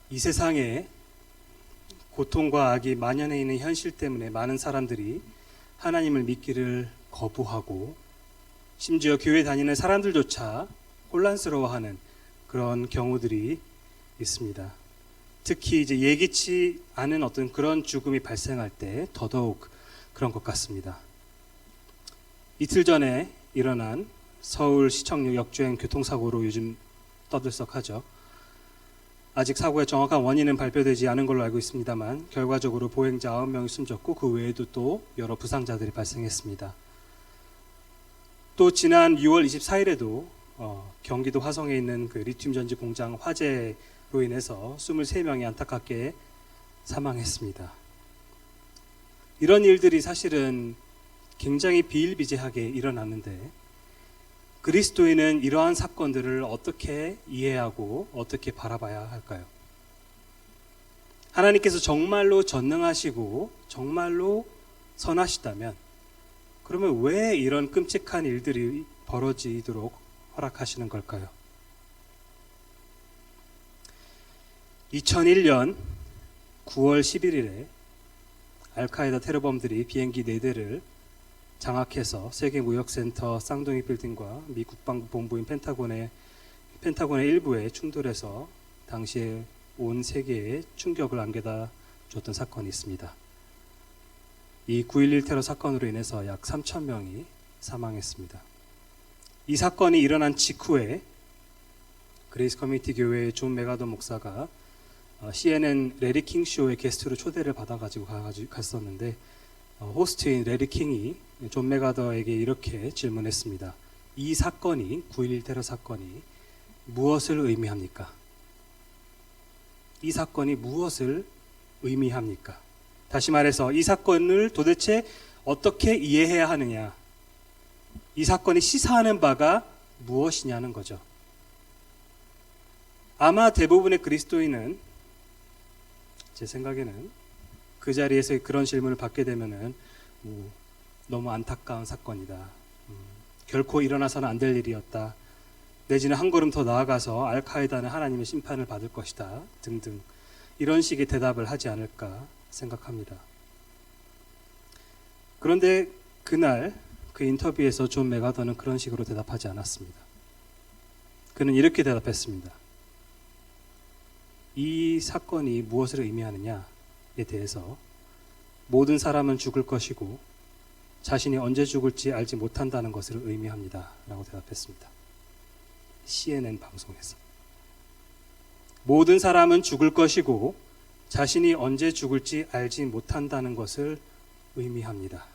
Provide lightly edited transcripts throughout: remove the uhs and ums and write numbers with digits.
이 세상에 고통과 악이 만연해 있는 현실 때문에 많은 사람들이 하나님을 믿기를 거부하고 심지어 교회 다니는 사람들조차 혼란스러워하는 그런 경우들이 있습니다. 특히 이제 예기치 않은 어떤 그런 죽음이 발생할 때 더더욱 그런 것 같습니다. 이틀 전에 일어난 서울 시청역 역주행 교통사고로 요즘 떠들썩하죠. 아직 사고의 정확한 원인은 발표되지 않은 걸로 알고 있습니다만 결과적으로 보행자 9명이 숨졌고 그 외에도 또 여러 부상자들이 발생했습니다. 또 지난 6월 24일에도 경기도 화성에 있는 그 리튬 전지 공장 화재로 인해서 23명이 안타깝게 사망했습니다. 이런 일들이 사실은 굉장히 비일비재하게 일어났는데 그리스도인은 이러한 사건들을 어떻게 이해하고 어떻게 바라봐야 할까요? 하나님께서 정말로 전능하시고 정말로 선하시다면 그러면 왜 이런 끔찍한 일들이 벌어지도록 허락하시는 걸까요? 2001년 9월 11일에 알카에다 테러범들이 비행기 4대를 장악해서 세계무역센터 쌍둥이 빌딩과 미 국방부 본부인 펜타곤의 일부에 충돌해서 당시에 온 세계에 충격을 안겨다 줬던 사건이 있습니다. 이 9.11 테러 사건으로 인해서 약 3,000명이 사망했습니다. 이 사건이 일어난 직후에 그레이스 커뮤니티 교회의 존 메가더 목사가 CNN 레리 킹 쇼의 게스트로 초대를 받아가지고 갔었는데 호스트인 레리 킹이 존 메가더에게 이렇게 질문했습니다. 이 사건이 9.11 테러 사건이 무엇을 의미합니까? 이 사건이 무엇을 의미합니까? 다시 말해서 이 사건을 도대체 어떻게 이해해야 하느냐? 이 사건이 시사하는 바가 무엇이냐는 거죠. 아마 대부분의 그리스도인은 제 생각에는 그 자리에서 그런 질문을 받게 되면은 너무 안타까운 사건이다. 결코 일어나서는 안 될 일이었다. 내지는 한 걸음 더 나아가서 알카에다는 하나님의 심판을 받을 것이다. 등등 이런 식의 대답을 하지 않을까 생각합니다. 그런데 그날 그 인터뷰에서 존 메가더는 그런 식으로 대답하지 않았습니다. 그는 이렇게 대답했습니다. 이 사건이 무엇을 의미하느냐에 대해서 모든 사람은 죽을 것이고 자신이 언제 죽을지 알지 못한다는 것을 의미합니다. 라고 대답했습니다. CNN 방송에서. 모든 사람은 죽을 것이고 자신이 언제 죽을지 알지 못한다는 것을 의미합니다.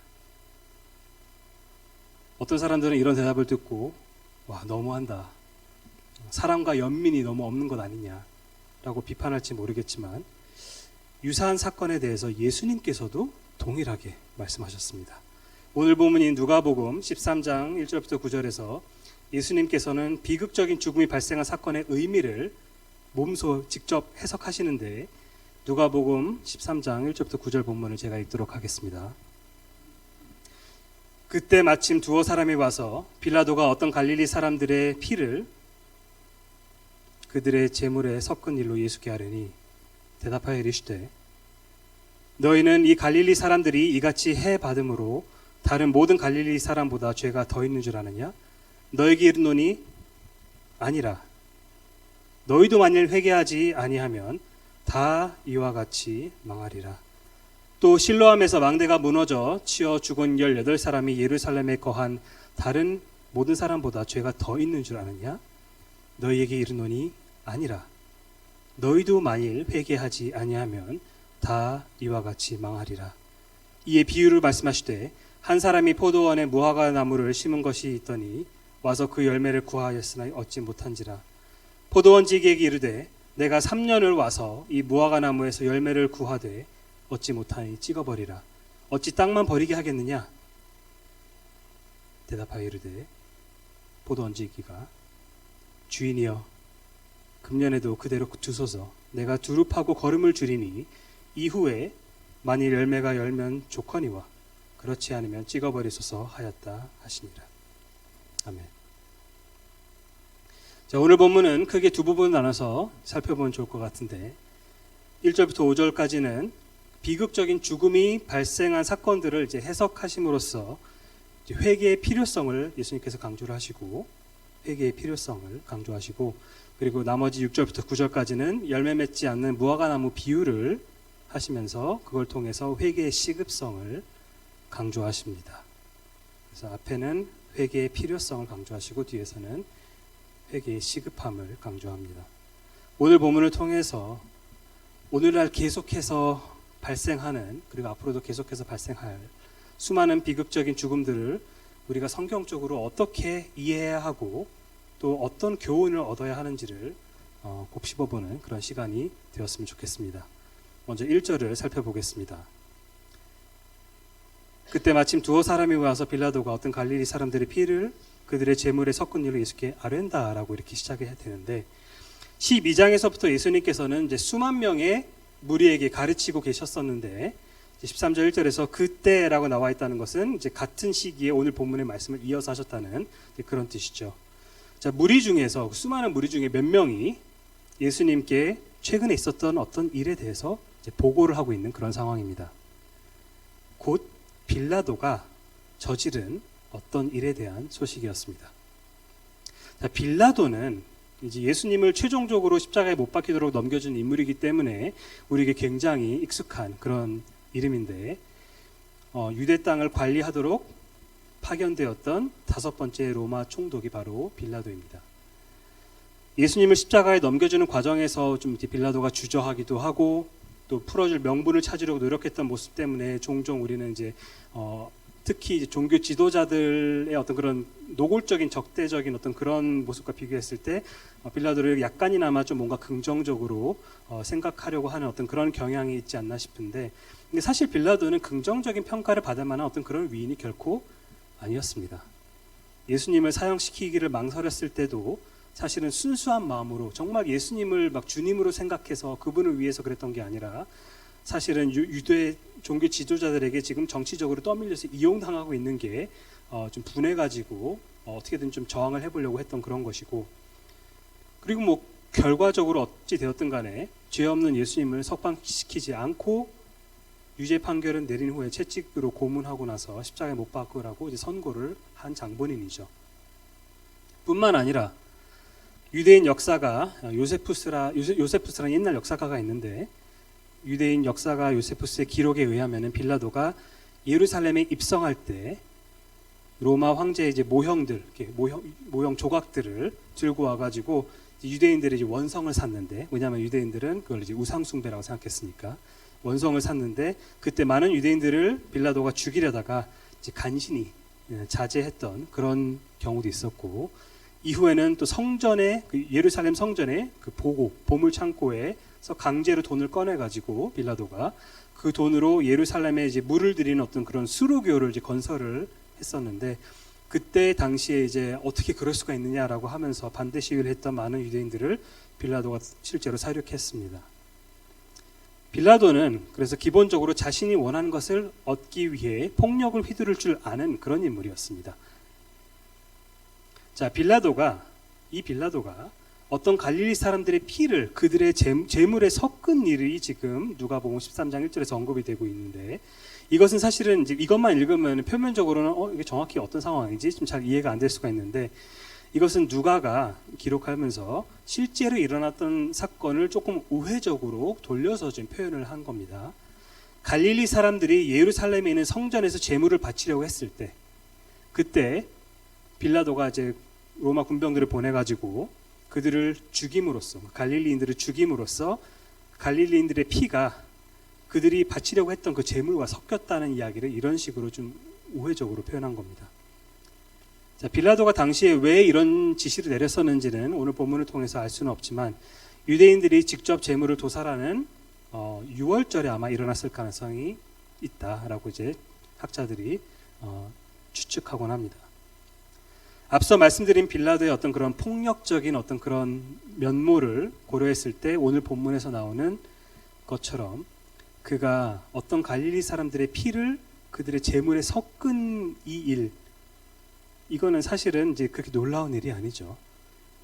어떤 사람들은 이런 대답을 듣고 와 너무한다. 사람과 연민이 너무 없는 것 아니냐 라고 비판할지 모르겠지만 유사한 사건에 대해서 예수님께서도 동일하게 말씀하셨습니다. 오늘 본문인 누가복음 13장 1절부터 9절에서 예수님께서는 비극적인 죽음이 발생한 사건의 의미를 몸소 직접 해석하시는데 누가복음 13장 1절부터 9절 본문을 제가 읽도록 하겠습니다. 그때 마침 두어 사람이 와서 빌라도가 어떤 갈릴리 사람들의 피를 그들의 제물에 섞은 일로 예수께 아뢰니 대답하여 이르시되 너희는 이 갈릴리 사람들이 이같이 해 받음으로 다른 모든 갈릴리 사람보다 죄가 더 있는 줄 아느냐? 너에게 이르노니 아니라 너희도 만일 회개하지 아니하면 다 이와 같이 망하리라. 또 실로암에서 망대가 무너져 치어 죽은 18사람이 예루살렘에 거한 다른 모든 사람보다 죄가 더 있는 줄 아느냐? 너희에게 이르노니 아니라 너희도 만일 회개하지 아니하면 다 이와 같이 망하리라. 이에 비유를 말씀하시되 한 사람이 포도원에 무화과 나무를 심은 것이 있더니 와서 그 열매를 구하였으나 얻지 못한지라. 포도원지기에게 이르되 내가 3년을 와서 이 무화과 나무에서 열매를 구하되 얻지 못하니 찍어버리라. 어찌 땅만 버리게 하겠느냐? 대답하여 이르되 포도원지기가 주인이여 금년에도 그대로 두소서. 내가 두릅하고 거름을 줄이니 이후에 만일 열매가 열면 좋거니와 그렇지 않으면 찍어버리소서 하였다 하시니라. 아멘. 자, 오늘 본문은 크게 두 부분을 나눠서 살펴보면 좋을 것 같은데 1절부터 5절까지는 비극적인 죽음이 발생한 사건들을 이제 해석하심으로써 이제 회개의 필요성을 예수님께서 강조를 하시고, 회개의 필요성을 강조하시고, 그리고 나머지 6절부터 9절까지는 열매 맺지 않는 무화과나무 비유를 하시면서 그걸 통해서 회개의 시급성을 강조하십니다. 그래서 앞에는 회개의 필요성을 강조하시고 뒤에서는 회개의 시급함을 강조합니다. 오늘 본문을 통해서 오늘날 계속해서 발생하는, 그리고 앞으로도 계속해서 발생할 수많은 비극적인 죽음들을 우리가 성경적으로 어떻게 이해해야 하고 또 어떤 교훈을 얻어야 하는지를 곱씹어보는 그런 시간이 되었으면 좋겠습니다. 먼저 1절을 살펴보겠습니다. 그때 마침 두어 사람이 와서 빌라도가 어떤 갈릴리 사람들의 피를 그들의 제물에 섞은 일로 예수께 아뢰다라고 이렇게 시작해야 되는데, 12장에서부터 예수님께서는 이제 수만 명의 무리에게 가르치고 계셨었는데 13절 1절에서 그때라고 나와 있다는 것은 이제 같은 시기에 오늘 본문의 말씀을 이어서 하셨다는 그런 뜻이죠. 자, 무리 중에서, 수많은 무리 중에 몇 명이 예수님께 최근에 있었던 어떤 일에 대해서 이제 보고를 하고 있는 그런 상황입니다. 곧 빌라도가 저지른 어떤 일에 대한 소식이었습니다. 자, 빌라도는 이제 예수님을 최종적으로 십자가에 못 박히도록 넘겨준 인물이기 때문에 우리에게 굉장히 익숙한 그런 이름인데, 유대 땅을 관리하도록 파견되었던 다섯 번째 로마 총독이 바로 빌라도입니다. 예수님을 십자가에 넘겨주는 과정에서 좀 빌라도가 주저하기도 하고 또 풀어줄 명분을 찾으려고 노력했던 모습 때문에 종종 우리는 이제 특히 이제 종교 지도자들의 어떤 그런 노골적인 적대적인 어떤 그런 모습과 비교했을 때 빌라도를 약간이나마 좀 뭔가 긍정적으로 생각하려고 하는 어떤 그런 경향이 있지 않나 싶은데, 근데 사실 빌라도는 긍정적인 평가를 받을 만한 어떤 그런 위인이 결코 아니었습니다. 예수님을 사형시키기를 망설였을 때도 사실은 순수한 마음으로 정말 예수님을 막 주님으로 생각해서 그분을 위해서 그랬던 게 아니라, 사실은 유대 종교 지도자들에게 지금 정치적으로 떠밀려서 이용당하고 있는 게 좀 분해가지고 어떻게든 좀 저항을 해보려고 했던 그런 것이고, 그리고 뭐 결과적으로 어찌 되었든 간에 죄 없는 예수님을 석방시키지 않고 유죄 판결은 내린 후에 채찍으로 고문하고 나서 십자가에 못 박으라고 이제 선고를 한 장본인이죠. 뿐만 아니라 유대인 역사가 요세푸스라는 옛날 역사가가 있는데, 유대인 역사가 요세푸스의 기록에 의하면 빌라도가 예루살렘에 입성할 때 로마 황제의 이제 모형 조각들을 들고 와가지고 유대인들이 이제 원성을 샀는데, 왜냐하면 유대인들은 그걸 이제 우상 숭배라고 생각했으니까 원성을 샀는데, 그때 많은 유대인들을 빌라도가 죽이려다가 이제 간신히 자제했던 그런 경우도 있었고, 이후에는 또 성전에, 그 예루살렘 성전에 그 보물 창고에서 강제로 돈을 꺼내 가지고 빌라도가 그 돈으로 예루살렘에 이제 물을 들이는 어떤 그런 수로교를 이제 건설을 했었는데, 그때 당시에 이제 어떻게 그럴 수가 있느냐라고 하면서 반대 시위를 했던 많은 유대인들을 빌라도가 실제로 사륙했습니다. 빌라도는 그래서 기본적으로 자신이 원하는 것을 얻기 위해 폭력을 휘두를 줄 아는 그런 인물이었습니다. 자, 빌라도가 어떤 갈릴리 사람들의 피를 그들의 제물에 섞은 일이 지금 누가복음 13장 1절에서 언급이 되고 있는데, 이것은 사실은 이제 이것만 읽으면 표면적으로는 이게 정확히 어떤 상황인지 좀 잘 이해가 안 될 수가 있는데, 이것은 누가가 기록하면서 실제로 일어났던 사건을 조금 우회적으로 돌려서 좀 표현을 한 겁니다. 갈릴리 사람들이 예루살렘에 있는 성전에서 제물을 바치려고 했을 때, 그때 빌라도가 이제 로마 군병들을 보내가지고 그들을 죽임으로써, 갈릴리인들을 죽임으로써 갈릴리인들의 피가 그들이 바치려고 했던 그 제물과 섞였다는 이야기를 이런 식으로 좀 우회적으로 표현한 겁니다. 자, 빌라도가 당시에 왜 이런 지시를 내렸었는지는 오늘 본문을 통해서 알 수는 없지만, 유대인들이 직접 제물을 도살하는 6월절에 아마 일어났을 가능성이 있다라고 이제 학자들이 추측하곤 합니다. 앞서 말씀드린 빌라도의 어떤 그런 폭력적인 어떤 그런 면모를 고려했을 때 오늘 본문에서 나오는 것처럼 그가 어떤 갈릴리 사람들의 피를 그들의 제물에 섞은 이 일, 이거는 사실은 이제 그렇게 놀라운 일이 아니죠.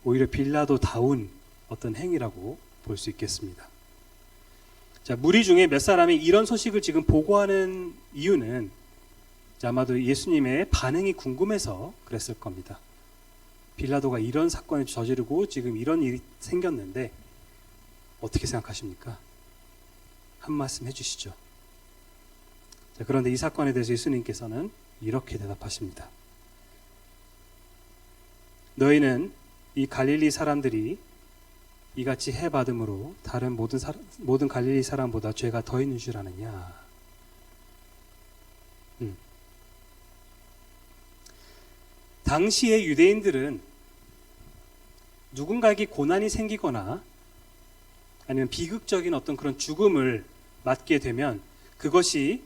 오히려 빌라도다운 어떤 행위라고 볼 수 있겠습니다. 자, 무리 중에 몇 사람이 이런 소식을 지금 보고하는 이유는 아마도 예수님의 반응이 궁금해서 그랬을 겁니다. 빌라도가 이런 사건을 저지르고 지금 이런 일이 생겼는데 어떻게 생각하십니까? 한 말씀 해주시죠. 자, 그런데 이 사건에 대해서 예수님께서는 이렇게 대답하십니다. 너희는 이 갈릴리 사람들이 이같이 해받음으로 다른 모든 갈릴리 사람보다 죄가 더 있는 줄 아느냐? 당시의 유대인들은 누군가에게 고난이 생기거나 아니면 비극적인 어떤 그런 죽음을 맞게 되면 그것이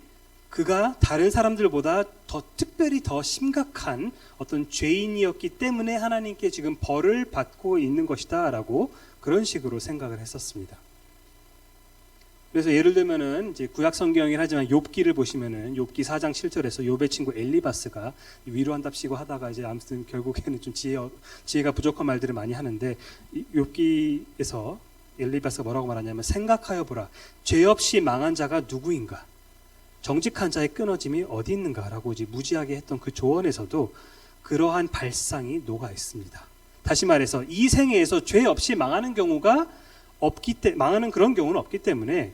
그가 다른 사람들보다 더 특별히 더 심각한 어떤 죄인이었기 때문에 하나님께 지금 벌을 받고 있는 것이다 라고 그런 식으로 생각을 했었습니다. 그래서 예를 들면은 이제 구약 성경이긴 하지만 욥기를 보시면은 욥기 4장 7절에서 욥의 친구 엘리바스가 위로한답시고 하다가 이제 아무튼 결국에는 좀 지혜가 부족한 말들을 많이 하는데 욥기에서 엘리바스가 뭐라고 말하냐면 생각하여 보라 죄 없이 망한 자가 누구인가 정직한 자의 끊어짐이 어디 있는가 라고 이제 무지하게 했던 그 조언에서도 그러한 발상이 녹아 있습니다. 다시 말해서 이 생애에서 죄 없이 망하는 망하는 그런 경우는 없기 때문에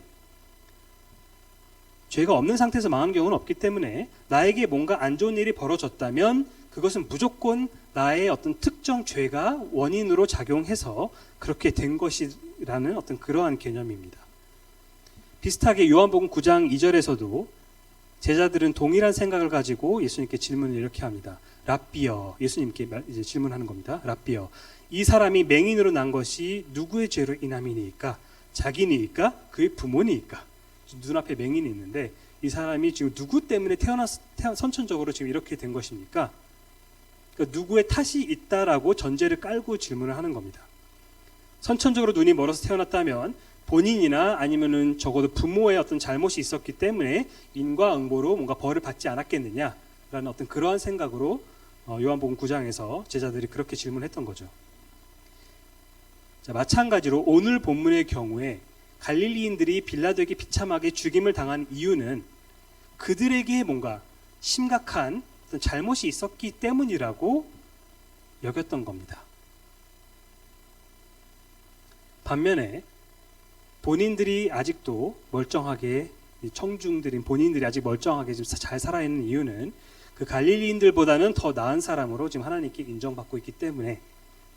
죄가 없는 상태에서 망하는 경우는 없기 때문에 나에게 뭔가 안 좋은 일이 벌어졌다면 그것은 무조건 나의 어떤 특정 죄가 원인으로 작용해서 그렇게 된 것이라는 어떤 그러한 개념입니다. 비슷하게 요한복음 9장 2절에서도 제자들은 동일한 생각을 가지고 예수님께 질문을 이렇게 합니다. 랍비여, 예수님께 이제 질문하는 겁니다. 랍비여, 이 사람이 맹인으로 난 것이 누구의 죄로 인함이니까? 자기니까? 그의 부모니까? 눈앞에 맹인이 있는데 이 사람이 지금 누구 때문에 선천적으로 지금 이렇게 된 것입니까? 그러니까 누구의 탓이 있다라고 전제를 깔고 질문을 하는 겁니다. 선천적으로 눈이 멀어서 태어났다면 본인이나 아니면은 적어도 부모의 어떤 잘못이 있었기 때문에 인과응보로 뭔가 벌을 받지 않았겠느냐라는 어떤 그러한 생각으로 요한복음 9장에서 제자들이 그렇게 질문했던 거죠. 자, 마찬가지로 오늘 본문의 경우에 갈릴리인들이 빌라도에게 비참하게 죽임을 당한 이유는 그들에게 뭔가 심각한 어떤 잘못이 있었기 때문이라고 여겼던 겁니다. 반면에 본인들이 아직도 멀쩡하게 청중들인 본인들이 아직 멀쩡하게 지금 잘 살아있는 이유는 그 갈릴리인들보다는 더 나은 사람으로 지금 하나님께 인정받고 있기 때문에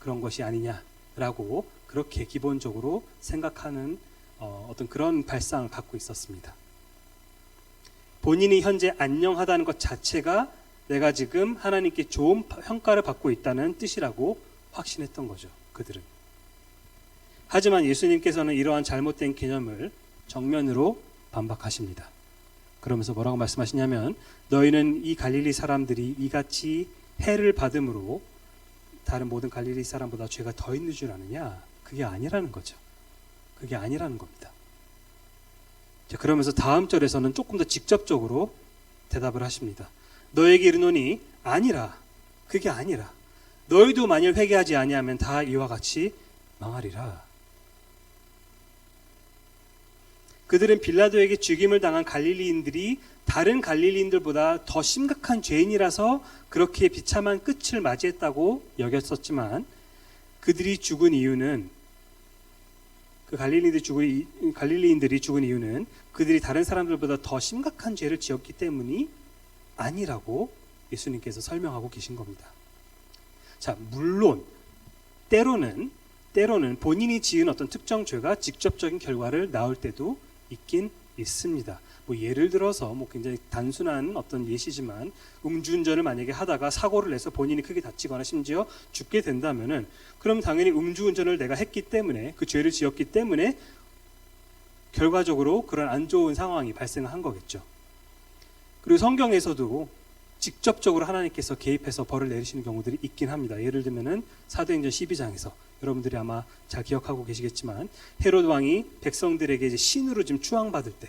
그런 것이 아니냐라고 그렇게 기본적으로 생각하는 어떤 그런 발상을 갖고 있었습니다. 본인이 현재 안녕하다는 것 자체가 내가 지금 하나님께 좋은 평가를 받고 있다는 뜻이라고 확신했던 거죠. 그들은. 하지만 예수님께서는 이러한 잘못된 개념을 정면으로 반박하십니다. 그러면서 뭐라고 말씀하시냐면 너희는 이 갈릴리 사람들이 이같이 해를 받음으로 다른 모든 갈릴리 사람보다 죄가 더 있는 줄 아느냐? 그게 아니라는 거죠. 그게 아니라는 겁니다. 자, 그러면서 다음 절에서는 조금 더 직접적으로 대답을 하십니다. 너에게 이르노니 아니라, 그게 아니라 너희도 만일 회개하지 아니하면 다 이와 같이 망하리라. 그들은 빌라도에게 죽임을 당한 갈릴리인들이 다른 갈릴리인들보다 더 심각한 죄인이라서 그렇게 비참한 끝을 맞이했다고 여겼었지만 그들이 죽은 이유는 갈릴리인들이 죽은 이유는 그들이 다른 사람들보다 더 심각한 죄를 지었기 때문이 아니라고 예수님께서 설명하고 계신 겁니다. 자, 물론 때로는 본인이 지은 어떤 특정 죄가 직접적인 결과를 낳을 때도 있긴 있습니다. 예를 들어서 굉장히 단순한 어떤 예시지만 음주운전을 만약에 하다가 사고를 내서 본인이 크게 다치거나 심지어 죽게 된다면은 그럼 당연히 음주운전을 내가 했기 때문에 그 죄를 지었기 때문에 결과적으로 그런 안 좋은 상황이 발생한 거겠죠. 그리고 성경에서도 직접적으로 하나님께서 개입해서 벌을 내리시는 경우들이 있긴 합니다. 예를 들면은 사도행전 12장에서 여러분들이 아마 잘 기억하고 계시겠지만 헤롯 왕이 백성들에게 이제 신으로 좀 추앙받을 때,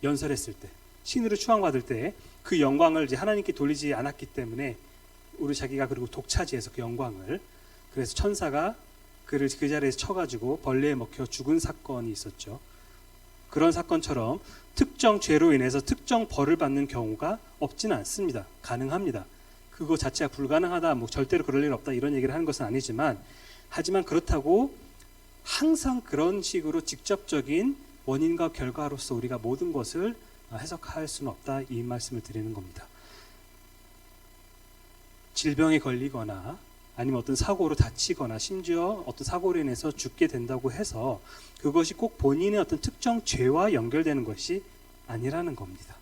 연설했을 때, 신으로 추앙받을 때 그 영광을 이제 하나님께 돌리지 않았기 때문에 우리 자기가 그리고 독차지해서 그 영광을, 그래서 천사가 그를 그 자리에서 쳐가지고 벌레에 먹혀 죽은 사건이 있었죠. 그런 사건처럼 특정 죄로 인해서 특정 벌을 받는 경우가 없지는 않습니다. 가능합니다. 그거 자체가 불가능하다, 뭐 절대로 그럴 일 없다 이런 얘기를 하는 것은 아니지만, 하지만 그렇다고 항상 그런 식으로 직접적인 원인과 결과로서 우리가 모든 것을 해석할 수는 없다, 이 말씀을 드리는 겁니다. 질병에 걸리거나 아니면 어떤 사고로 다치거나 심지어 어떤 사고로 인해서 죽게 된다고 해서 그것이 꼭 본인의 어떤 특정 죄와 연결되는 것이 아니라는 겁니다.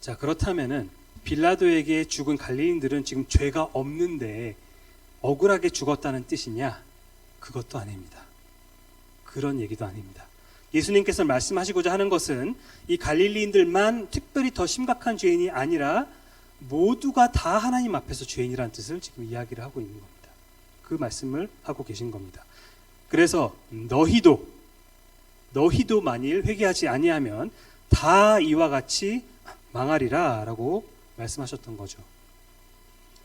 자, 그렇다면은 빌라도에게 죽은 갈릴리인들은 지금 죄가 없는데 억울하게 죽었다는 뜻이냐? 그것도 아닙니다. 그런 얘기도 아닙니다. 예수님께서 말씀하시고자 하는 것은 이 갈릴리인들만 특별히 더 심각한 죄인이 아니라 모두가 다 하나님 앞에서 죄인이라는 뜻을 지금 이야기를 하고 있는 겁니다. 그 말씀을 하고 계신 겁니다. 그래서 너희도 만일 회개하지 아니하면 다 이와 같이 망하리라 라고 말씀하셨던 거죠.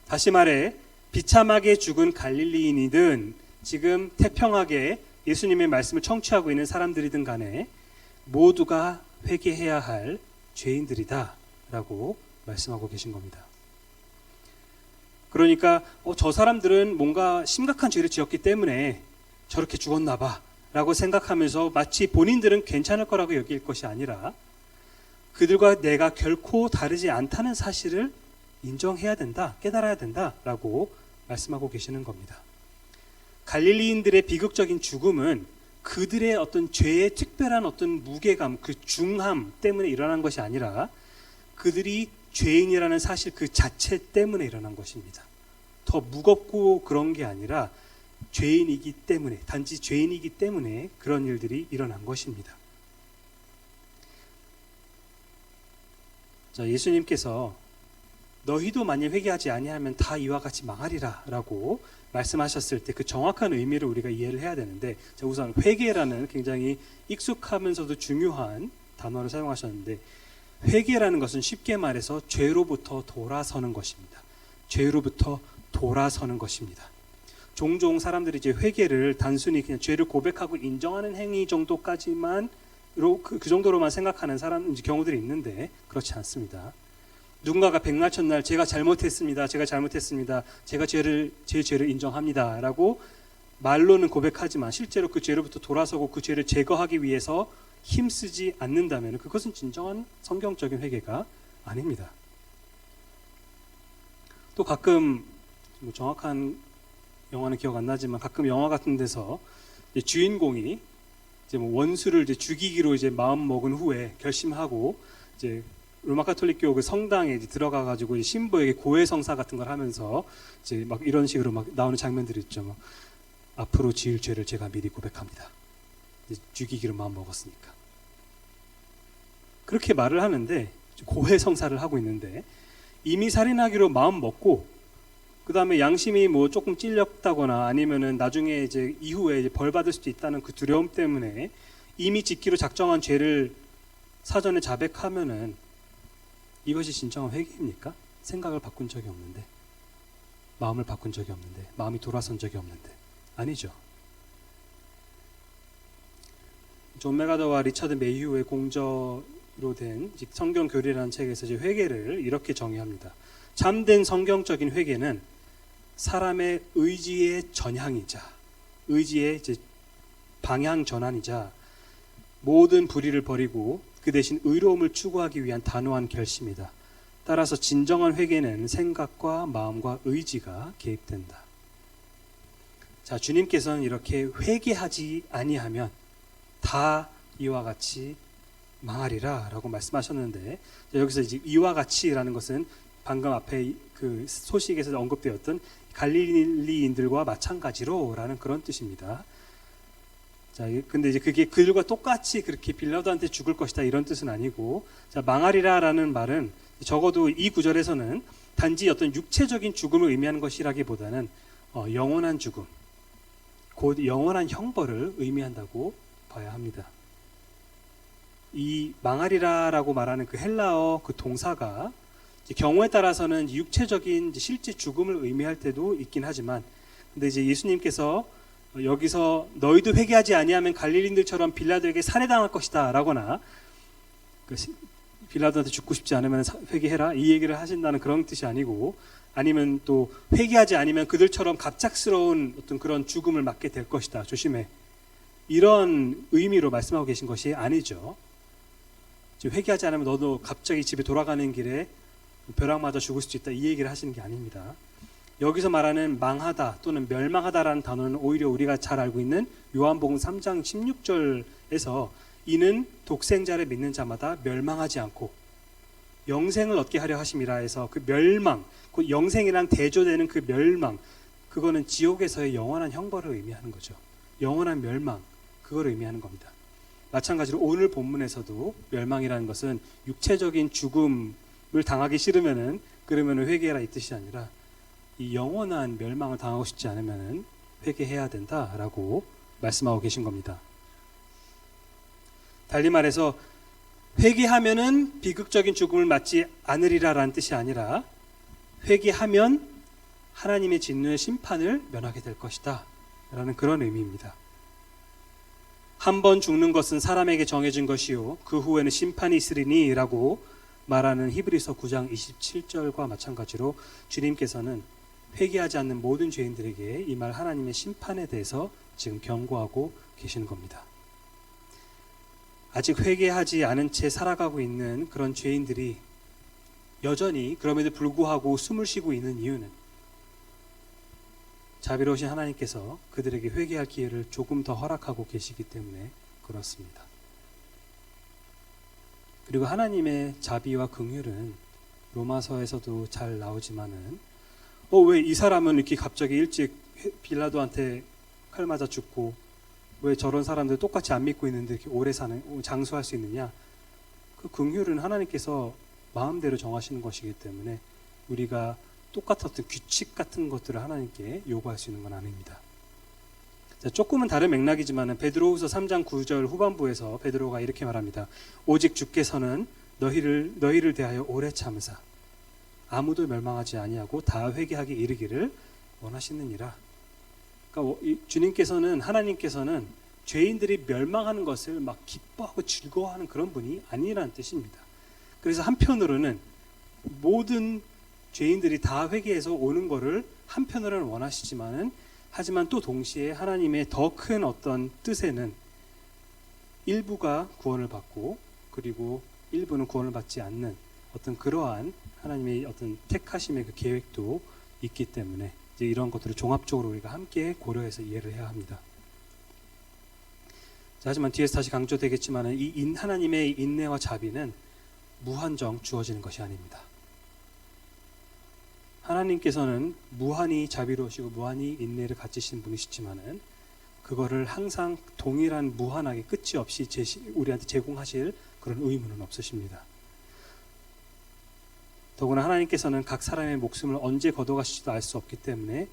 다시 말해 비참하게 죽은 갈릴리인이든 지금 태평하게 예수님의 말씀을 청취하고 있는 사람들이든 간에 모두가 회개해야 할 죄인들이다 라고 말씀하고 계신 겁니다. 그러니까 저 사람들은 뭔가 심각한 죄를 지었기 때문에 저렇게 죽었나 봐 라고 생각하면서 마치 본인들은 괜찮을 거라고 여길 것이 아니라 그들과 내가 결코 다르지 않다는 사실을 인정해야 된다, 깨달아야 된다 라고 말씀하고 계시는 겁니다. 갈릴리인들의 비극적인 죽음은 그들의 어떤 죄의 특별한 어떤 무게감, 그 중함 때문에 일어난 것이 아니라 그들이 죄인이라는 사실 그 자체 때문에 일어난 것입니다. 더 무겁고 그런 게 아니라 죄인이기 때문에, 단지 죄인이기 때문에 그런 일들이 일어난 것입니다. 자, 예수님께서 너희도 만일 회개하지 아니하면 다 이와 같이 망하리라 라고 말씀하셨을 때 그 정확한 의미를 우리가 이해를 해야 되는데, 자, 우선 회개라는 굉장히 익숙하면서도 중요한 단어를 사용하셨는데, 회개라는 것은 쉽게 말해서 죄로부터 돌아서는 것입니다. 죄로부터 돌아서는 것입니다. 종종 사람들이 이제 회개를 단순히 그냥 죄를 고백하고 인정하는 행위 정도까지만 그 정도로만 생각하는 경우들이 있는데 그렇지 않습니다. 누군가가 백날 첫날 제가 잘못했습니다. 제가 제 죄를 인정합니다. 라고 말로는 고백하지만 실제로 그 죄로부터 돌아서고 그 죄를 제거하기 위해서 힘쓰지 않는다면 그것은 진정한 성경적인 회개가 아닙니다. 또 가끔 뭐 정확한 영화는 기억 안 나지만 가끔 영화 같은 데서 주인공이 이제 뭐 원수를 이제 죽이기로 이제 마음 먹은 후에 결심하고 이제 로마 가톨릭교 그 성당에 이제 들어가 가지고 신부에게 고해성사 같은 걸 하면서 이제 막 이런 식으로 막 나오는 장면들이 있죠. 막 앞으로 지을 죄를 제가 미리 고백합니다. 죽이기로 마음 먹었으니까. 그렇게 말을 하는데 고해성사를 하고 있는데 이미 살인하기로 마음 먹고 그 다음에 양심이 뭐 조금 찔렸다거나 아니면은 나중에 이제 이후에 이제 벌 받을 수도 있다는 그 두려움 때문에 이미 짓기로 작정한 죄를 사전에 자백하면은 이것이 진정한 회개입니까? 생각을 바꾼 적이 없는데, 마음을 바꾼 적이 없는데, 마음이 돌아선 적이 없는데, 아니죠. 존 메가더와 리처드 메이휴의 공저로 된 성경 교리라는 책에서 이제 회개를 이렇게 정의합니다. 참된 성경적인 회개는 사람의 의지의 전향이자 의지의 이제 방향 전환이자 모든 불의를 버리고 그 대신 의로움을 추구하기 위한 단호한 결심이다. 따라서 진정한 회개는 생각과 마음과 의지가 개입된다. 자, 주님께서는 이렇게 회개하지 아니하면 다 이와 같이 망하리라 라고 말씀하셨는데, 여기서 이제 이와 같이라는 것은 방금 앞에 그 소식에서 언급되었던 갈릴리인들과 마찬가지로 라는 그런 뜻입니다. 자, 근데 이제 그게 그들과 똑같이 그렇게 빌라도한테 죽을 것이다 이런 뜻은 아니고, 자, 망하리라 라는 말은 적어도 이 구절에서는 단지 어떤 육체적인 죽음을 의미하는 것이라기보다는 영원한 죽음, 곧 영원한 형벌을 의미한다고 봐야 합니다. 이 망하리라라고 말하는 그 헬라어 그 동사가 경우에 따라서는 육체적인 실제 죽음을 의미할 때도 있긴 하지만, 근데 이제 예수님께서 여기서 너희도 회개하지 아니하면 갈릴리인들처럼 빌라도에게 살해당할 것이다 라거나 빌라도한테 죽고 싶지 않으면 회개해라 이 얘기를 하신다는 그런 뜻이 아니고, 아니면 또 회개하지 않으면 그들처럼 갑작스러운 어떤 그런 죽음을 맞게 될 것이다 조심해 이런 의미로 말씀하고 계신 것이 아니죠. 회개하지 않으면 너도 갑자기 집에 돌아가는 길에 벼락 맞아 죽을 수도 있다 이 얘기를 하시는 게 아닙니다. 여기서 말하는 망하다 또는 멸망하다라는 단어는 오히려 우리가 잘 알고 있는 요한복음 3장 16절에서 이는 독생자를 믿는 자마다 멸망하지 않고 영생을 얻게 하려 하심이라 해서 그 멸망, 그 영생이랑 대조되는 그 멸망, 그거는 지옥에서의 영원한 형벌을 의미하는 거죠. 영원한 멸망, 그걸 의미하는 겁니다. 마찬가지로 오늘 본문에서도 멸망이라는 것은 육체적인 죽음을 당하기 싫으면은 그러면은 회개해라 이 뜻이 아니라 이 영원한 멸망을 당하고 싶지 않으면은 회개해야 된다라고 말씀하고 계신 겁니다. 달리 말해서 회개하면은 비극적인 죽음을 맞지 않으리라라는 뜻이 아니라 회개하면 하나님의 진노의 심판을 면하게 될 것이다 라는 그런 의미입니다. 한 번 죽는 것은 사람에게 정해진 것이요 그 후에는 심판이 있으리니 라고 말하는 히브리서 9장 27절과 마찬가지로 주님께서는 회개하지 않는 모든 죄인들에게 이 말 하나님의 심판에 대해서 지금 경고하고 계시는 겁니다. 아직 회개하지 않은 채 살아가고 있는 그런 죄인들이 여전히 그럼에도 불구하고 숨을 쉬고 있는 이유는 자비로우신 하나님께서 그들에게 회개할 기회를 조금 더 허락하고 계시기 때문에 그렇습니다. 그리고 하나님의 자비와 긍휼은 로마서에서도 잘 나오지만은 왜 이 사람은 이렇게 갑자기 일찍 빌라도한테 칼 맞아 죽고 왜 저런 사람들 똑같이 안 믿고 있는데 이렇게 오래 장수할 수 있느냐? 그 긍휼은 하나님께서 마음대로 정하시는 것이기 때문에 우리가 똑같았던 규칙 같은 것들을 하나님께 요구할 수 있는 건 아닙니다. 자, 조금은 다른 맥락이지만 베드로후서 3장 9절 후반부에서 베드로가 이렇게 말합니다. 오직 주께서는 너희를 대하여 오래 참으사 아무도 멸망하지 아니하고 다 회개하게 이르기를 원하시느니라. 그러니까 주님께서는 하나님께서는 죄인들이 멸망하는 것을 막 기뻐하고 즐거워하는 그런 분이 아니라는 뜻입니다. 그래서 한편으로는 모든 죄인들이 다 회개해서 오는 것을 한편으로는 원하시지만은 하지만 또 동시에 하나님의 더 큰 어떤 뜻에는 일부가 구원을 받고 그리고 일부는 구원을 받지 않는 어떤 그러한 하나님의 어떤 택하심의 그 계획도 있기 때문에 이제 이런 것들을 종합적으로 우리가 함께 고려해서 이해를 해야 합니다. 자, 하지만 뒤에서 다시 강조되겠지만 이 하나님의 인내와 자비는 무한정 주어지는 것이 아닙니다. 하나님께서는 무한히 자비로우시고 무한히 인내를 가지신 분이시지만은 그거를 항상 동일한 무한하게 끝이 없이 우리한테 제공하실 그런 의무는 없으십니다. 더구나 하나님께서는 각 사람의 목숨을 언제 걷어가실지도 알 수 없기 때문에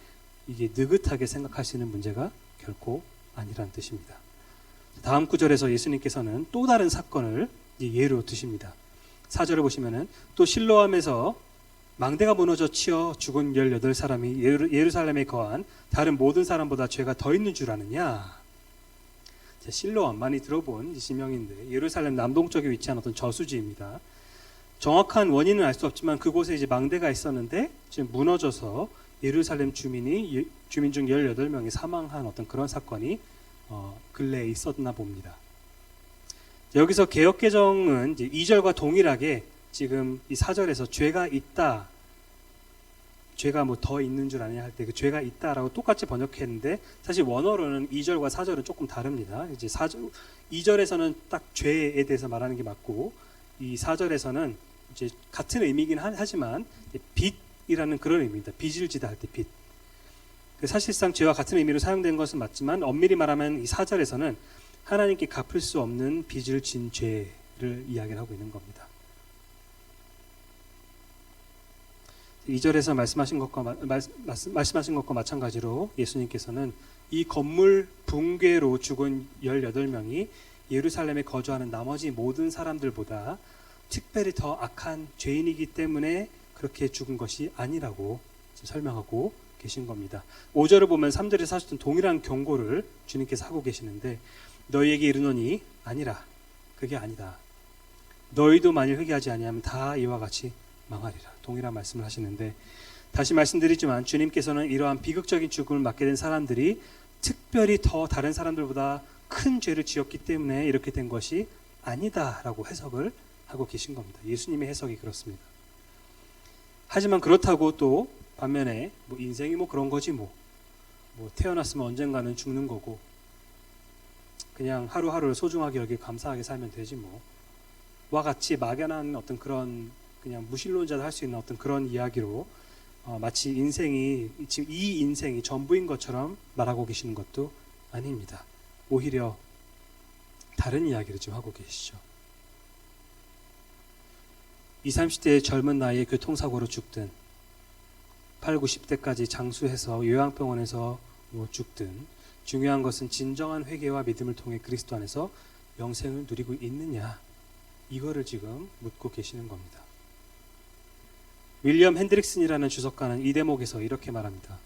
이게 느긋하게 생각할 수 있는 문제가 결코 아니라는 뜻입니다. 다음 구절에서 예수님께서는 또 다른 사건을 예로 드십니다. 4절을 보시면은 또 실로암에서 망대가 무너져 치어 죽은 18사람이 예루살렘에 거한 다른 모든 사람보다 죄가 더 있는 줄 아느냐. 실로암 많이 들어본 지명인데 예루살렘 남동쪽에 위치한 어떤 저수지입니다. 정확한 원인은 알 수 없지만 그곳에 이제 망대가 있었는데 지금 무너져서 예루살렘 주민 중 18명이 사망한 어떤 그런 사건이 근래에 있었나 봅니다. 여기서 개역개정은 이제 2절과 동일하게 지금 이 4절에서 죄가 있다, 죄가 뭐 더 있는 줄 아냐 할 때 그 죄가 있다라고 똑같이 번역했는데 사실 원어로는 2절과 4절은 조금 다릅니다. 이제 2절에서는 딱 죄에 대해서 말하는 게 맞고 이 4절에서는 이제 같은 의미긴 하지만 빚이라는 그런 의미입니다. 빚을 지다 할 때 빚. 사실상 죄와 같은 의미로 사용된 것은 맞지만 엄밀히 말하면 이 4절에서는 하나님께 갚을 수 없는 빚을 진 죄를 이야기를 하고 있는 겁니다. 2절에서 말씀하신 것과 마찬가지로 예수님께서는 이 건물 붕괴로 죽은 18명이 예루살렘에 거주하는 나머지 모든 사람들보다 특별히 더 악한 죄인이기 때문에 그렇게 죽은 것이 아니라고 설명하고 계신 겁니다. 5절을 보면 3절에서 하셨던 동일한 경고를 주님께서 하고 계시는데 너희에게 이르노니 아니라 그게 아니다. 너희도 만일 회개하지 아니하면 다 이와 같이 망하리라. 동일한 말씀을 하시는데 다시 말씀드리지만 주님께서는 이러한 비극적인 죽음을 맞게 된 사람들이 특별히 더 다른 사람들보다 큰 죄를 지었기 때문에 이렇게 된 것이 아니다라고 해석을 하고 계신 겁니다. 예수님의 해석이 그렇습니다. 하지만 그렇다고 또 반면에 인생이 그런 거지 뭐 태어났으면 언젠가는 죽는 거고 그냥 하루하루를 소중하게 여기고 감사하게 살면 되지 와 같이 막연한 어떤 그런 그냥 무신론자도 할 수 있는 어떤 그런 이야기로 마치 인생이 지금 이 인생이 전부인 것처럼 말하고 계시는 것도 아닙니다. 오히려 다른 이야기를 좀 하고 계시죠. 20, 30대의 젊은 나이에 교통사고로 죽든 8, 90대까지 장수해서 요양병원에서 죽든 중요한 것은 진정한 회개와 믿음을 통해 그리스도 안에서 영생을 누리고 있느냐 이거를 지금 묻고 계시는 겁니다. 윌리엄 핸드릭슨이라는 주석가는 이 대목에서 이렇게 말합니다.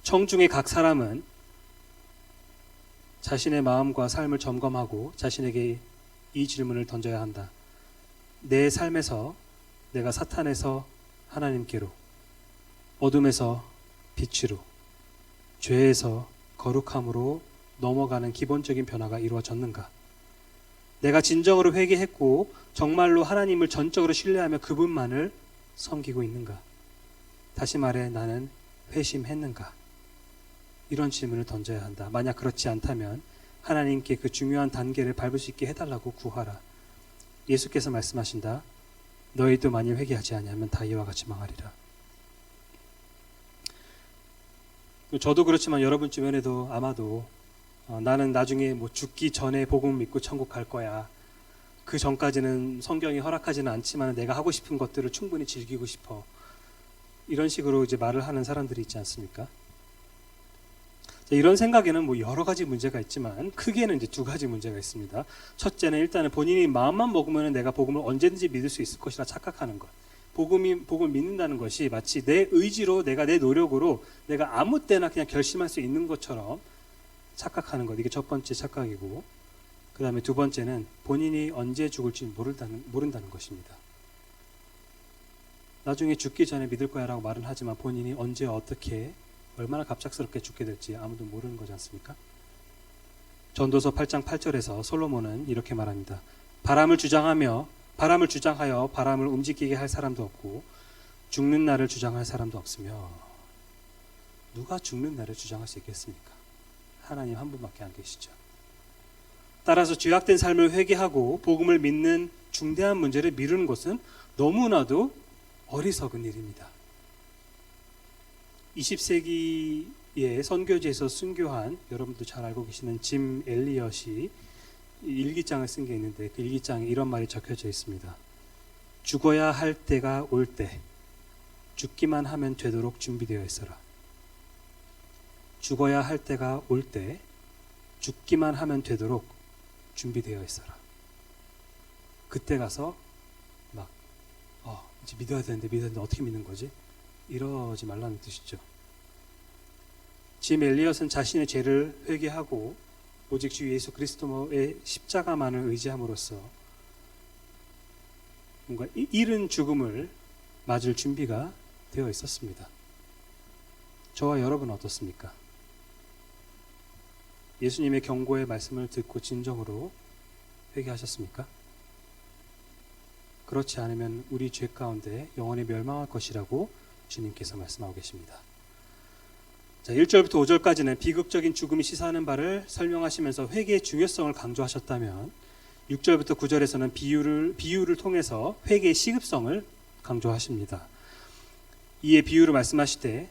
청중의 각 사람은 자신의 마음과 삶을 점검하고 자신에게 이 질문을 던져야 한다. 내 삶에서 내가 사탄에서 하나님께로, 어둠에서 빛으로, 죄에서 거룩함으로 넘어가는 기본적인 변화가 이루어졌는가? 내가 진정으로 회개했고 정말로 하나님을 전적으로 신뢰하며 그분만을 섬기고 있는가? 다시 말해 나는 회심했는가? 이런 질문을 던져야 한다. 만약 그렇지 않다면 하나님께 그 중요한 단계를 밟을 수 있게 해달라고 구하라. 예수께서 말씀하신다. 너희도 만일 회개하지 아니하면 다 이와 같이 망하리라. 저도 그렇지만 여러분 주변에도 아마도 나는 나중에 죽기 전에 복음 믿고 천국 갈 거야. 그 전까지는 성경이 허락하지는 않지만 내가 하고 싶은 것들을 충분히 즐기고 싶어. 이런 식으로 이제 말을 하는 사람들이 있지 않습니까? 이런 생각에는 여러 가지 문제가 있지만 크게는 이제 두 가지 문제가 있습니다. 첫째는 일단은 본인이 마음만 먹으면 내가 복음을 언제든지 믿을 수 있을 것이라 착각하는 것. 복음을 믿는다는 것이 마치 내 의지로 내가 내 노력으로 내가 아무 때나 그냥 결심할 수 있는 것처럼 착각하는 것. 이게 첫 번째 착각이고, 그 다음에 두 번째는 본인이 언제 죽을지 모른다는 것입니다. 나중에 죽기 전에 믿을 거야 라고 말은 하지만 본인이 언제 어떻게 얼마나 갑작스럽게 죽게 될지 아무도 모르는 거지 않습니까? 전도서 8장 8절에서 솔로몬은 이렇게 말합니다. 바람을 주장하여 바람을 움직이게 할 사람도 없고 죽는 날을 주장할 사람도 없으며. 누가 죽는 날을 주장할 수 있겠습니까? 하나님 한 분밖에 안 계시죠. 따라서 죄악된 삶을 회개하고 복음을 믿는 중대한 문제를 미루는 것은 너무나도 어리석은 일입니다. 20세기의 선교지에서 순교한 여러분도 잘 알고 계시는 짐 엘리엇이 일기장을 쓴 게 있는데 그 일기장에 이런 말이 적혀져 있습니다. 죽어야 할 때가 올 때 죽기만 하면 되도록 준비되어 있어라. 죽어야 할 때가 올 때 죽기만 하면 되도록 준비되어 있어라. 그때 가서 이제 믿어야 되는데 어떻게 믿는 거지? 이러지 말라는 뜻이죠. 짐 엘리엇은 자신의 죄를 회개하고 오직 주 예수 그리스도의 십자가만을 의지함으로써 뭔가 이른 죽음을 맞을 준비가 되어 있었습니다. 저와 여러분은 어떻습니까? 예수님의 경고의 말씀을 듣고 진정으로 회개하셨습니까? 그렇지 않으면 우리 죄 가운데 영원히 멸망할 것이라고 주님께서 말씀하고 계십니다. 자, 1절부터 5절까지는 비극적인 죽음이 시사하는 바를 설명하시면서 회개의 중요성을 강조하셨다면 6절부터 9절에서는 비유를 통해서 회개의 시급성을 강조하십니다. 이에 비유를 말씀하시되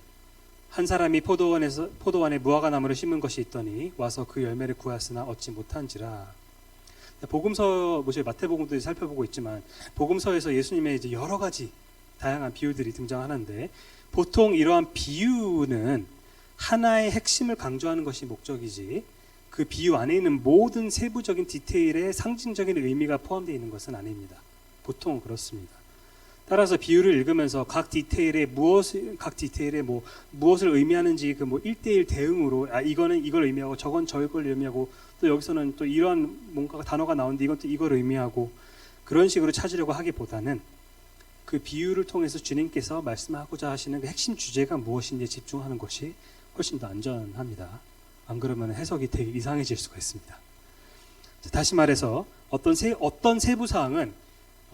한 사람이 포도원에 무화과 나무를 심은 것이 있더니 와서 그 열매를 구하였으나 얻지 못한지라. 복음서 저희 마태복음도 살펴보고 있지만 복음서에서 예수님의 이제 여러 가지 다양한 비유들이 등장하는데 보통 이러한 비유는 하나의 핵심을 강조하는 것이 목적이지 그 비유 안에 있는 모든 세부적인 디테일에 상징적인 의미가 포함되어 있는 것은 아닙니다. 보통 그렇습니다. 따라서 비유를 읽으면서 각 디테일에 무엇을 의미하는지 그 뭐 1대1 대응으로 이거는 이걸 의미하고 저건 저걸 의미하고 또 여기서는 또 이러한 뭔가 단어가 나오는데 이건 또 이걸 의미하고 그런 식으로 찾으려고 하기보다는 그 비유를 통해서 주님께서 말씀하고자 하시는 그 핵심 주제가 무엇인지 집중하는 것이 훨씬 더 안전합니다. 안 그러면 해석이 되게 이상해질 수가 있습니다. 다시 말해서 어떤 세부 사항은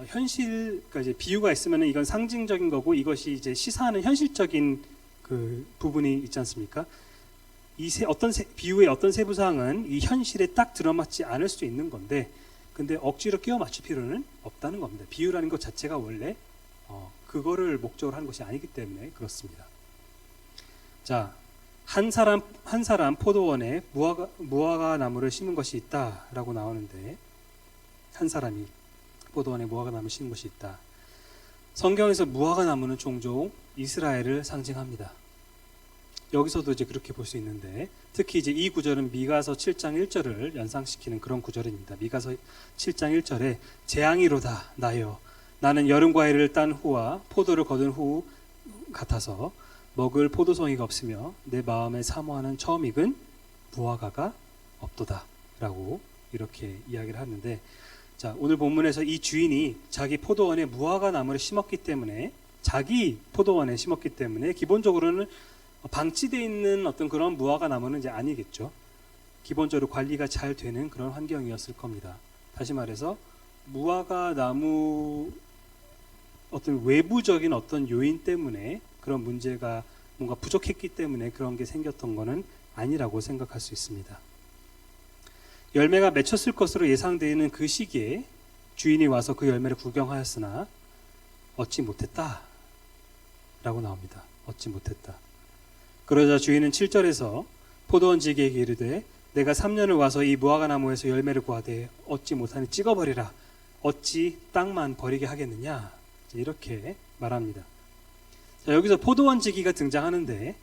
그러니까 이제 비유가 있으면 이건 상징적인 거고 이것이 이제 시사하는 현실적인 그 부분이 있지 않습니까? 비유의 어떤 세부 사항은 이 현실에 딱 들어맞지 않을 수 있는 건데, 근데 억지로 끼워 맞출 필요는 없다는 겁니다. 비유라는 것 자체가 원래 그거를 목적으로 하는 것이 아니기 때문에 그렇습니다. 자, 한 사람 포도원에 무화과 나무를 심은 것이 있다라고 나오는데, 한 사람이 포도원에 무화과 나무를 심은 것이 있다. 성경에서 무화과 나무는 종종 이스라엘을 상징합니다. 여기서도 이제 그렇게 볼 수 있는데, 특히 이제 이 구절은 미가서 7장 1절을 연상시키는 그런 구절입니다. 미가서 7장 1절에 재앙이로다 나여 나는 여름 과일을 딴 후와 포도를 거둔 후 같아서 먹을 포도송이가 없으며 내 마음에 사모하는 처음 익은 무화과가 없도다 라고 이렇게 이야기를 하는데, 자, 오늘 본문에서 이 주인이 자기 포도원에 무화과 나무를 심었기 때문에 기본적으로는 방치되어 있는 어떤 그런 무화과 나무는 이제 아니겠죠. 기본적으로 관리가 잘 되는 그런 환경이었을 겁니다. 다시 말해서 무화과 나무 어떤 외부적인 어떤 요인 때문에 그런 문제가 뭔가 부족했기 때문에 그런 게 생겼던 거는 아니라고 생각할 수 있습니다. 열매가 맺혔을 것으로 예상되는 그 시기에 주인이 와서 그 열매를 구경하였으나 얻지 못했다 라고 나옵니다. 얻지 못했다. 그러자 주인은 7절에서 포도원지기에게 이르되 내가 3년을 와서 이 무화과 나무에서 열매를 구하되 얻지 못하니 찍어버리라. 어찌 땅만 버리게 하겠느냐. 이렇게 말합니다. 자, 여기서 포도원지기가 등장하는데,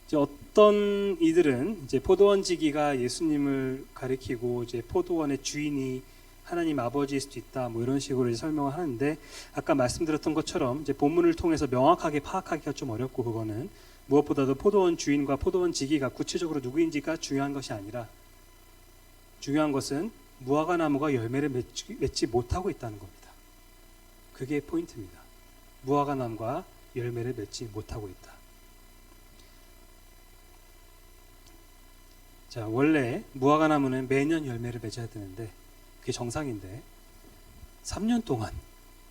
이제 어떤 이들은 이제 포도원지기가 예수님을 가리키고 이제 포도원의 주인이 하나님 아버지일 수도 있다, 뭐 이런 식으로 이제 설명을 하는데, 아까 말씀드렸던 것처럼 이제 본문을 통해서 명확하게 파악하기가 좀 어렵고, 그거는 무엇보다도 포도원 주인과 포도원지기가 구체적으로 누구인지가 중요한 것이 아니라, 중요한 것은 무화과 나무가 열매를 맺지 못하고 있다는 겁니다. 그게 포인트입니다. 무화과 나무가 열매를 맺지 못하고 있다. 자, 원래 무화과 나무는 매년 열매를 맺어야 되는데 그게 정상인데 3년 동안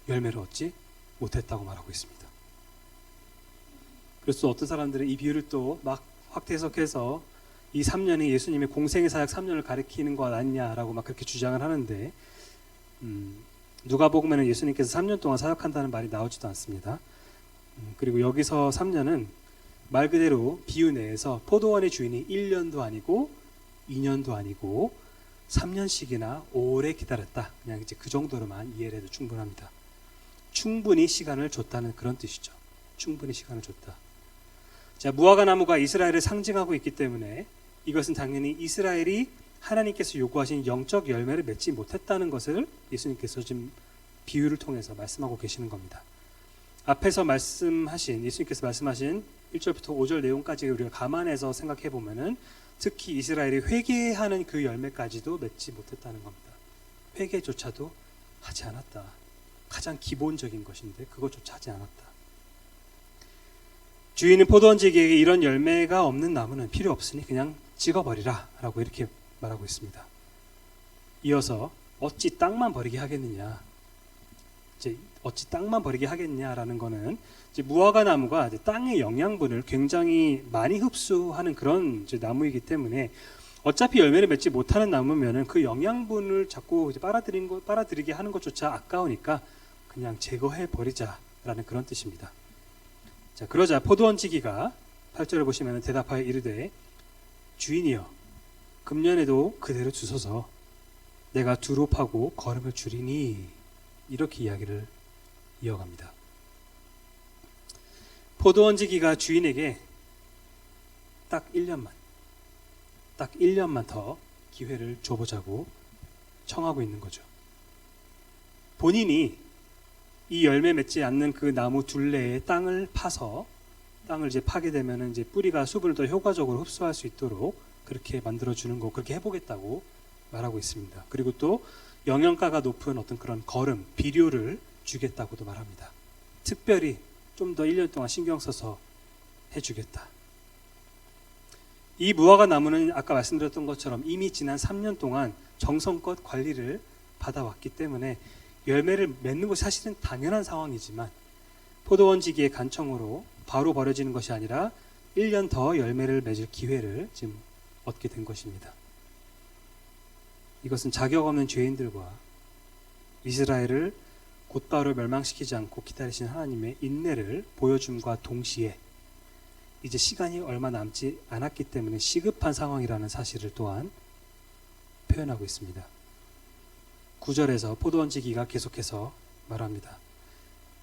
열매를 얻지 못했다고 말하고 있습니다. 그래서 어떤 사람들은 이 비유를 또 막 확대 해석해서 이 3년이 예수님의 공생의 사역 3년을 가리키는 것 아니냐라고 막 그렇게 주장을 하는데, 누가복음에는 예수님께서 3년 동안 사역한다는 말이 나오지도 않습니다. 그리고 여기서 3년은 말 그대로 비유 내에서 포도원의 주인이 1년도 아니고 2년도 아니고 3년씩이나 오래 기다렸다. 그냥 이제 그 정도로만 이해를 해도 충분합니다. 충분히 시간을 줬다는 그런 뜻이죠. 충분히 시간을 줬다. 자, 무화과 나무가 이스라엘을 상징하고 있기 때문에 이것은 당연히 이스라엘이 하나님께서 요구하신 영적 열매를 맺지 못했다는 것을 예수님께서 지금 비유를 통해서 말씀하고 계시는 겁니다. 앞에서 예수님께서 말씀하신 1절부터 5절 내용까지 우리가 감안해서 생각해 보면은 특히 이스라엘이 회개하는 그 열매까지도 맺지 못했다는 겁니다. 회개조차도 하지 않았다. 가장 기본적인 것인데 그것조차 하지 않았다. 주인은 포도원지기에게 이런 열매가 없는 나무는 필요 없으니 그냥 찍어버리라 라고 이렇게 말하고 있습니다. 이어서 어찌 땅만 버리게 하겠느냐. 이제 어찌 땅만 버리게 하겠냐라는 거는 이제 무화과 나무가 이제 땅의 영양분을 굉장히 많이 흡수하는 그런 이제 나무이기 때문에 어차피 열매를 맺지 못하는 나무면은 그 영양분을 자꾸 이제 빨아들이게 하는 것조차 아까우니까 그냥 제거해 버리자라는 그런 뜻입니다. 자, 그러자 포도원지기가 8절을 보시면 대답하여 이르되 주인이여 금년에도 그대로 주소서 내가 두루 파고 거름을 줄이니 이렇게 이야기를 이어갑니다. 포도원지기가 주인에게 딱 1년만 더 기회를 줘보자고 청하고 있는 거죠. 본인이 이 열매 맺지 않는 그 나무 둘레에 땅을 파서 땅을 이제 파게 되면은 이제 뿌리가 수분을 더 효과적으로 흡수할 수 있도록 그렇게 만들어 주는 거, 그렇게 해보겠다고 말하고 있습니다. 그리고 또 영양가가 높은 어떤 그런 거름, 비료를 주겠다고도 말합니다. 특별히 좀 더 1년 동안 신경 써서 해주겠다. 이 무화과 나무는 아까 말씀드렸던 것처럼 이미 지난 3년 동안 정성껏 관리를 받아왔기 때문에 열매를 맺는 것이 사실은 당연한 상황이지만 포도원지기의 간청으로 바로 버려지는 것이 아니라 1년 더 열매를 맺을 기회를 지금 얻게 된 것입니다. 이것은 자격 없는 죄인들과 이스라엘을 곧바로 멸망시키지 않고 기다리신 하나님의 인내를 보여줌과 동시에 이제 시간이 얼마 남지 않았기 때문에 시급한 상황이라는 사실을 또한 표현하고 있습니다. 9절에서 포도원지기가 계속해서 말합니다.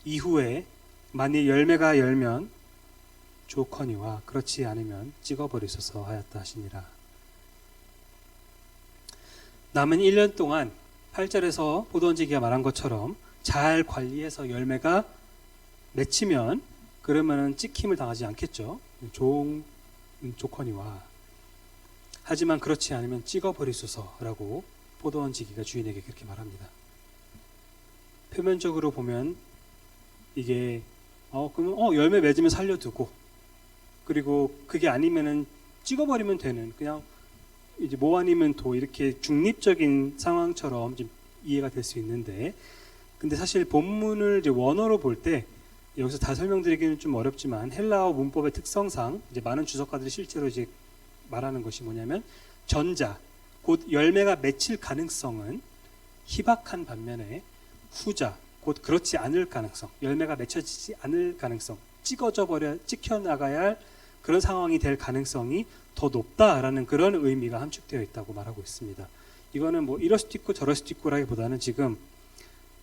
이후에 만일 열매가 열면 좋거니와 그렇지 않으면 찍어버리소서 하였다 하시니라. 남은 1년 동안 8절에서 포도원지기가 말한 것처럼 잘 관리해서 열매가 맺히면 그러면은 찍힘을 당하지 않겠죠. 좋거니와. 하지만 그렇지 않으면 찍어버리소서라고 포도원지기가 주인에게 그렇게 말합니다. 표면적으로 보면 이게 그러면 열매 맺으면 살려두고 그리고 그게 아니면은 찍어버리면 되는 그냥 이제 뭐 아니면 도 이렇게 중립적인 상황처럼 좀 이해가 될 수 있는데 근데 사실 본문을 이제 원어로 볼 때 여기서 다 설명드리기는 좀 어렵지만 헬라어 문법의 특성상 이제 많은 주석가들이 실제로 이제 말하는 것이 뭐냐면 전자 곧 열매가 맺힐 가능성은 희박한 반면에 후자 곧 그렇지 않을 가능성, 열매가 맺혀지지 않을 가능성, 찍혀 나가야 할 그런 상황이 될 가능성이 더 높다라는 그런 의미가 함축되어 있다고 말하고 있습니다. 이거는 뭐 이럴 수도 있고 저럴 수도 있고라기보다는 지금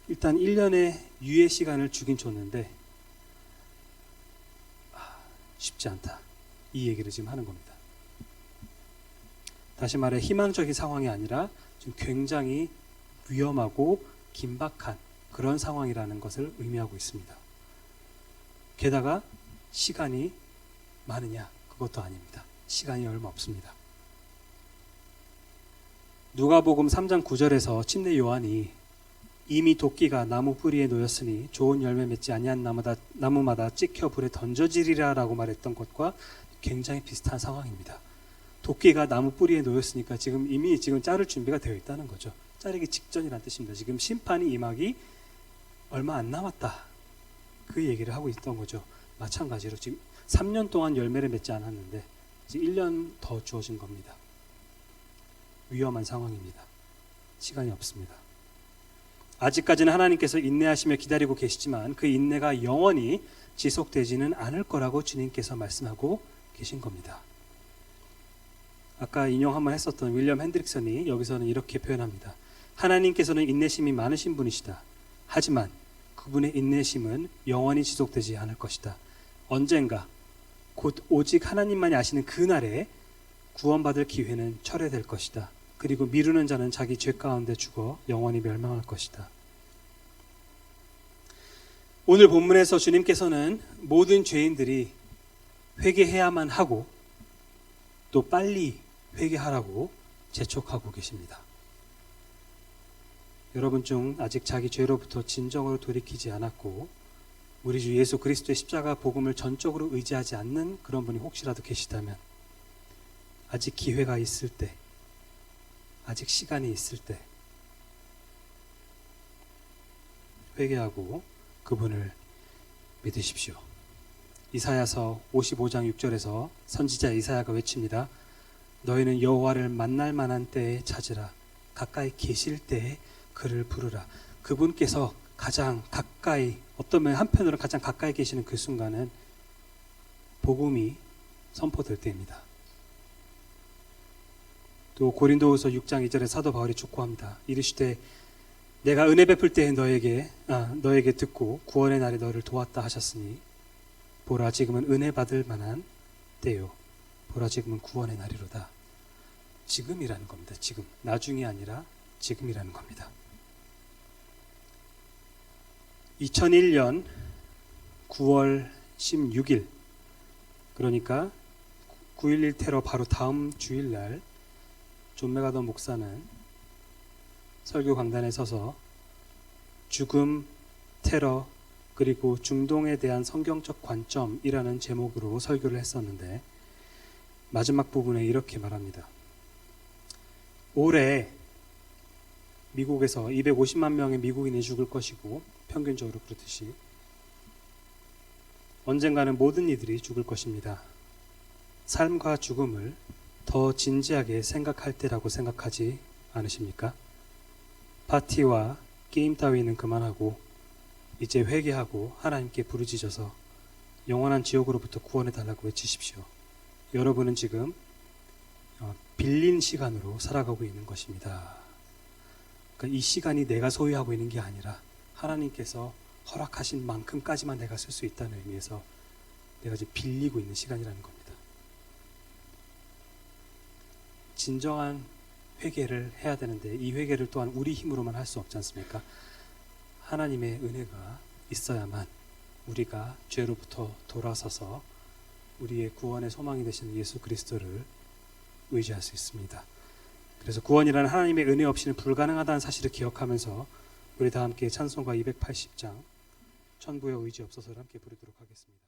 일단 1년의 유예 시간을 주긴 줬는데 쉽지 않다. 이 얘기를 지금 하는 겁니다. 다시 말해 희망적인 상황이 아니라 좀 굉장히 위험하고 긴박한 그런 상황이라는 것을 의미하고 있습니다. 게다가 시간이 많으냐? 그것도 아닙니다. 시간이 얼마 없습니다. 누가복음 3장 9절에서 침례 요한이 이미 도끼가 나무 뿌리에 놓였으니 좋은 열매 맺지 아니한 나무마다 찍혀 불에 던져지리라라고 말했던 것과 굉장히 비슷한 상황입니다. 도끼가 나무 뿌리에 놓였으니까 이미 자를 준비가 되어 있다는 거죠. 자르기 직전이라는 뜻입니다. 지금 심판이 임하기 얼마 안 남았다. 그 얘기를 하고 있던 거죠. 마찬가지로 지금 3년 동안 열매를 맺지 않았는데 이제 1년 더 주어진 겁니다. 위험한 상황입니다. 시간이 없습니다. 아직까지는 하나님께서 인내하시며 기다리고 계시지만 그 인내가 영원히 지속되지는 않을 거라고 주님께서 말씀하고 계신 겁니다. 아까 인용 한번 했었던 윌리엄 핸드릭슨이 여기서는 이렇게 표현합니다. 하나님께서는 인내심이 많으신 분이시다. 하지만 그분의 인내심은 영원히 지속되지 않을 것이다. 언젠가 곧 오직 하나님만이 아시는 그날에 구원받을 기회는 철회될 것이다. 그리고 미루는 자는 자기 죄 가운데 죽어 영원히 멸망할 것이다. 오늘 본문에서 주님께서는 모든 죄인들이 회개해야만 하고 또 빨리 회개하라고 재촉하고 계십니다. 여러분 중 아직 자기 죄로부터 진정으로 돌이키지 않았고 우리 주 예수 그리스도의 십자가 복음을 전적으로 의지하지 않는 그런 분이 혹시라도 계시다면 아직 기회가 있을 때 아직 시간이 있을 때 회개하고 그분을 믿으십시오. 이사야서 55장 6절에서 선지자 이사야가 외칩니다. 너희는 여호와를 만날 만한 때에 찾으라. 가까이 계실 때에 그를 부르라. 그분께서 가장 가까이, 어떤 면 한편으로 가장 가까이 계시는 그 순간은 복음이 선포될 때입니다. 또 고린도후서 6장 2절에 사도 바울이 촉구합니다. 이르시되 내가 은혜 베풀 때에 너에게 듣고 구원의 날에 너를 도왔다 하셨으니 보라 지금은 은혜 받을 만한 때요. 보라 지금은 구원의 날이로다. 지금이라는 겁니다. 지금. 나중이 아니라 지금이라는 겁니다. 2001년 9월 16일, 그러니까 9.11 테러 바로 다음 주일날 존 메가더 목사는 설교 강단에 서서 죽음, 테러, 그리고 중동에 대한 성경적 관점이라는 제목으로 설교를 했었는데, 마지막 부분에 이렇게 말합니다. 올해 미국에서 250만 명의 미국인이 죽을 것이고, 평균적으로 그렇듯이 언젠가는 모든 이들이 죽을 것입니다. 삶과 죽음을 더 진지하게 생각할 때라고 생각하지 않으십니까? 파티와 게임 따위는 그만하고 이제 회개하고 하나님께 부르짖어서 영원한 지옥으로부터 구원해 달라고 외치십시오. 여러분은 지금 빌린 시간으로 살아가고 있는 것입니다. 그러니까 이 시간이 내가 소유하고 있는 게 아니라 하나님께서 허락하신 만큼까지만 내가 쓸 수 있다는 의미에서 내가 지금 빌리고 있는 시간이라는 겁니다. 진정한 회개를 해야 되는데 이 회개를 또한 우리 힘으로만 할 수 없지 않습니까? 하나님의 은혜가 있어야만 우리가 죄로부터 돌아서서 우리의 구원의 소망이 되시는 예수 그리스도를 의지할 수 있습니다. 그래서 구원이라는 하나님의 은혜 없이는 불가능하다는 사실을 기억하면서 우리 다 함께 찬송가 280장 천부의 의지 없어서를 함께 부르도록 하겠습니다.